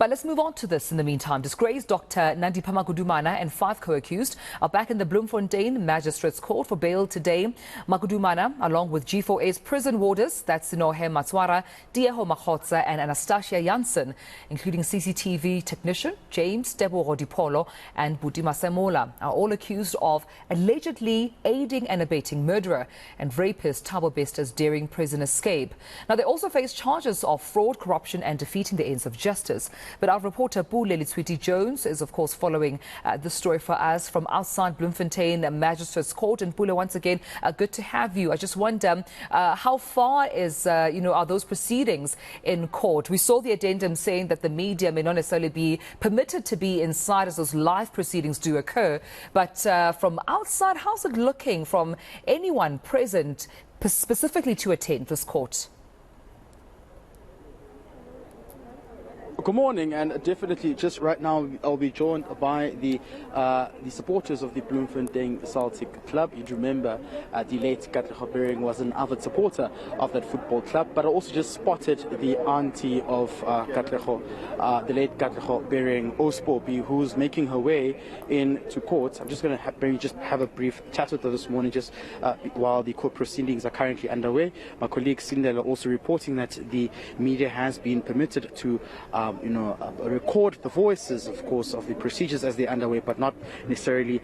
But let's move on to this in the meantime. Disgraced Dr. Nandipha Magudumana and 5 co-accused are back in the Bloemfontein Magistrate's Court for bail today. Magudumana, along with G4A's prison warders, that's Sinohe Matswara, Diego Makhotsa and Anastasia Janssen, including CCTV technician James Tebo Rodipolo and Buti Masemola, are all accused of allegedly aiding and abetting murderer and rapist Thabo Bester's daring prison escape. Now, they also face charges of fraud, corruption and defeating the ends of justice. But our reporter Pule Letshwiti-Jones is, of course, following this story for us from outside Bloemfontein Magistrate's Court. And Pule, once again, good to have you. I just wonder, how far are those proceedings in court? We saw the addendum saying that the media may not necessarily be permitted to be inside as those live proceedings do occur. But from outside, how's it looking from anyone present specifically to attend this court? Good morning, and definitely just right now I'll be joined by the supporters of the Bloemfontein Celtic club. You'd remember the late Katlego Bering was an avid supporter of that football club, but I also just spotted the auntie of Katlego, the late Katlego Bering Ospopi, who's making her way into court. I'm just going to have a brief chat with her this morning, just while the court proceedings are currently underway. My colleague Silindelo also reporting that the media has been permitted to record the voices, of course, of the procedures as they're underway, but not necessarily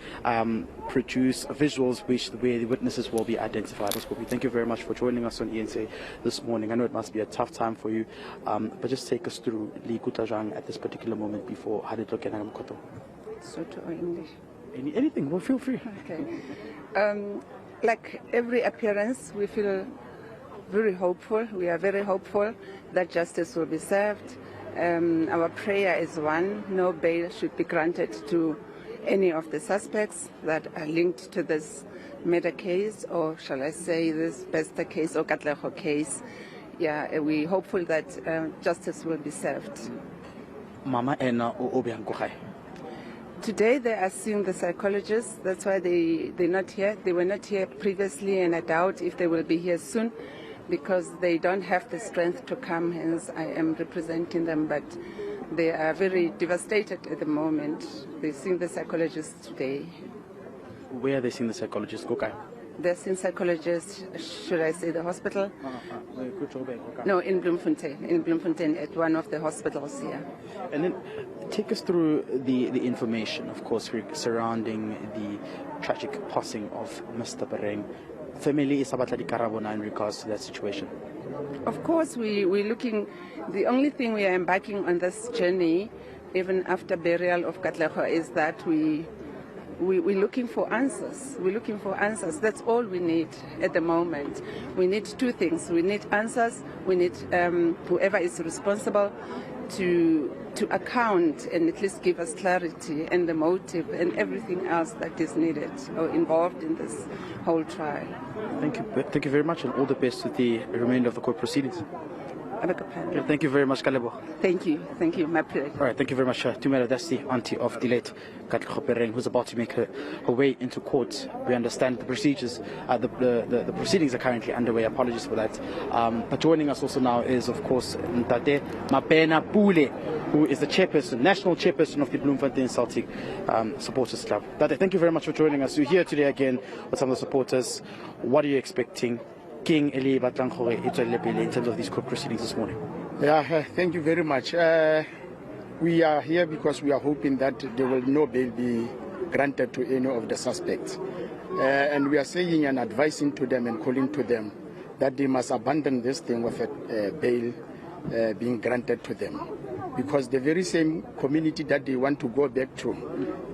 produce visuals where the witnesses will be identified. Thank you very much for joining us on eNCA this morning. I know it must be a tough time for you, but just take us through Li Kutajang at this particular moment before Hadid Lokenagam Koto. Soto or English? Anything, well, feel free. Okay. Like every appearance, we feel very hopeful. We are very hopeful that justice will be served. Our prayer is one: no bail should be granted to any of the suspects that are linked to this murder case, or shall I say this Bester case or Katlego case. Yeah, we're hopeful that justice will be served. Mama Ena Obiankohai. Today they are seeing the psychologists. That's why they're not here. They were not here previously, and I doubt if they will be here soon, because they don't have the strength to come. Hence, I am representing them, but they are very devastated at the moment. They're seeing the psychologist today. Where are they seeing the psychologist? Okay. They're seeing psychologists, should I say the hospital? No, in Bloemfontein, at one of the hospitals here. And then take us through the information, of course, surrounding the tragic passing of Mr. Bering. Family is about in regards to that situation. Of course, we're looking. The only thing we are embarking on this journey, even after burial of Katlego, is that we're looking for answers. We're looking for answers. That's all we need at the moment. We need two things. We need answers. We need whoever is responsible to account and at least give us clarity and the motive and everything else that is needed or involved in this whole trial. Thank you. Thank you very much, and all the best with the remainder of the court proceedings. Okay, thank you very much, Kalebo. Thank you. Thank you. My pleasure. All right, thank you very much. Tumela, that's the auntie of the late Katlego Bering, who's about to make her way into court. We understand the procedures, the proceedings are currently underway. Apologies for that. But joining us also now is, of course, Ntate Mapena Pule, who is the chairperson, national chairperson of the Bloemfontein Celtic Supporters Club. Ntate, thank you very much for joining us. You're here today again with some of the supporters. What are you expecting? King Eli Batlankhore in terms of these court proceedings this morning? Yeah, thank you very much. We are here because we are hoping that there will no bail be granted to any of the suspects. And we are saying and advising to them and calling to them that they must abandon this thing with a bail being granted to them. Because the very same community that they want to go back to,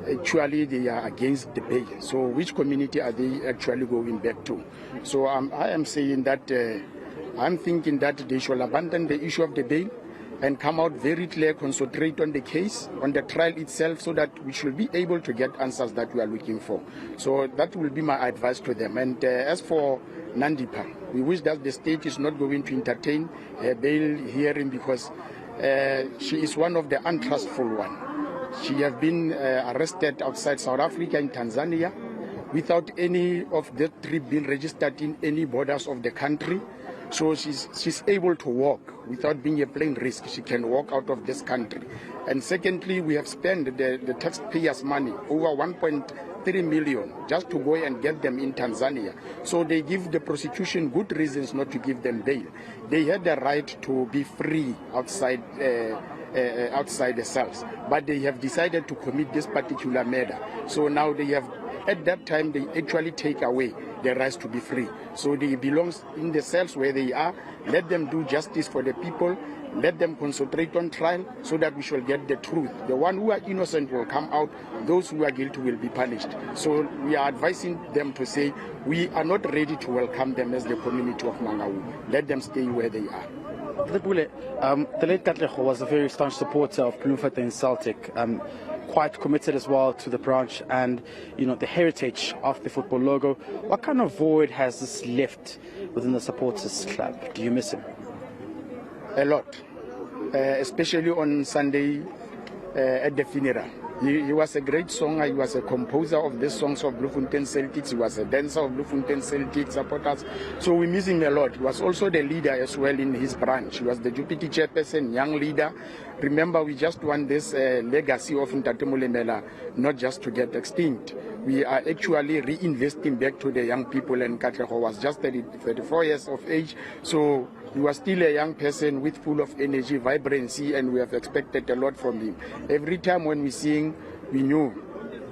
actually they are against the bail. So which community are they actually going back to? So I am saying that I'm thinking that they should abandon the issue of the bail and come out very clear, concentrate on the case, on the trial itself, so that we should be able to get answers that we are looking for. So that will be my advice to them. And as for Nandipha, we wish that the state is not going to entertain a bail hearing, because she is one of the untrustful ones. She has been arrested outside South Africa, in Tanzania, without any of the three being registered in any borders of the country. So she's able to walk without being a plain risk. She can walk out of this country. And secondly, we have spent the taxpayers' money, over 1.3 million, just to go and get them in Tanzania. So they give the prosecution good reasons not to give them bail. They had the right to be free outside the cells, but they have decided to commit this particular murder. So now they have, at that time, they actually take away their rights to be free. So they belong in the cells where they are. Let them do justice for the people. Let them concentrate on trial so that we shall get the truth. The one who are innocent will come out. Those who are guilty will be punished. So we are advising them to say, we are not ready to welcome them as the community of Mangaung. Let them stay where they are. Pule, the late Katlego was a very staunch supporter of Bloemfontein Celtic, quite committed as well to the branch and the heritage of the football logo. What kind of void has this left within the supporters club? Do you miss him? A lot, especially on Sunday at the funeral. He was a great singer. He was a composer of the songs of Bloemfontein Celtics. He was a dancer of Bloemfontein Celtics supporters. So we miss him a lot. He was also the leader as well in his branch. He was the deputy chairperson, young leader. Remember, we just want this legacy of Ntate Molemela not just to get extinct. We are actually reinvesting back to the young people, and Katlego was just 34 years of age. So he was still a young person with full of energy, vibrancy, and we have expected a lot from him. Every time when we sing, we knew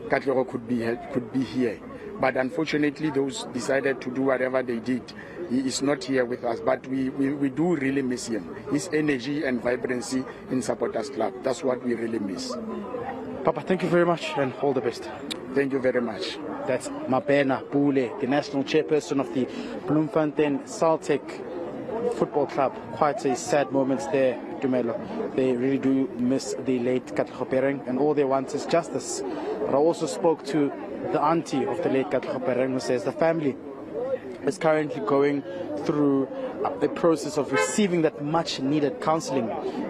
Katlego could be here. But unfortunately, those decided to do whatever they did. He is not here with us, but we do really miss him. His energy and vibrancy in Supporters Club. That's what we really miss. Papa, thank you very much and all the best. Thank you very much. That's Mabena Pule, the national chairperson of the Bloemfontein Celtic Football Club. Quite a sad moment there, Dumelo. They really do miss the late Katlego, and all they want is justice. But I also spoke to the auntie of the late Katlego, who says the family is currently going through the process of receiving that much needed counseling.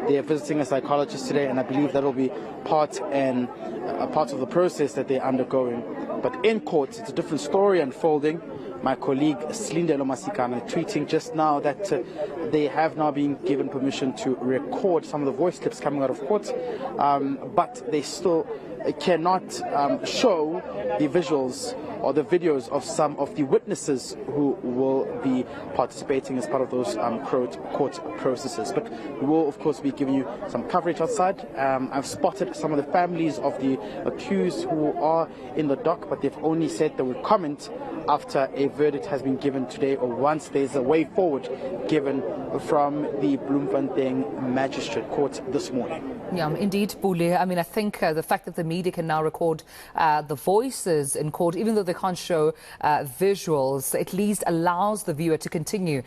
They are visiting a psychologist today, and I believe that will be part of the process that they're undergoing. But in court, it's a different story unfolding. My colleague Silindelo Masikane tweeting just now that they have now been given permission to record some of the voice clips coming out of court, but they still cannot show the visuals or the videos of some of the witnesses who will be participating as part of those court processes. But we will, of course, be giving you some coverage outside. I've spotted some of the families of the accused who are in the dock, but they've only said they will comment after a verdict has been given today, or once there's a way forward given from the Bloemfontein Magistrate Court this morning. Yeah, indeed, Pule. I mean, I think the fact that the media can now record the voices in court, even though they can't show visuals, at least allows the viewer to continue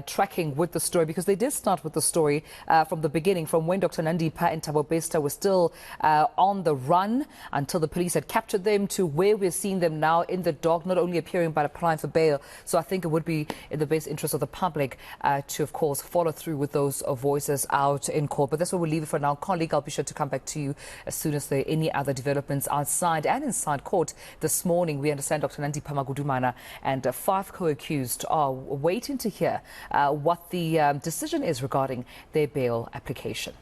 tracking with the story, because they did start with the story from the beginning, from when Dr. Nandipha and Thabo Bester were still on the run until the police had captured them, to where we're seeing them now in the dock, not only appearing but applying for bail. So I think it would be in the best interest of the public to, of course, follow through with those voices out in court. But that's where we'll leave it for now. Colleague, I'll be sure to come back to you as soon as there are any other developments outside and inside court. This morning, we understand Dr. Nandipha Magudumana and 5 co-accused are waiting to hear what the decision is regarding their bail application.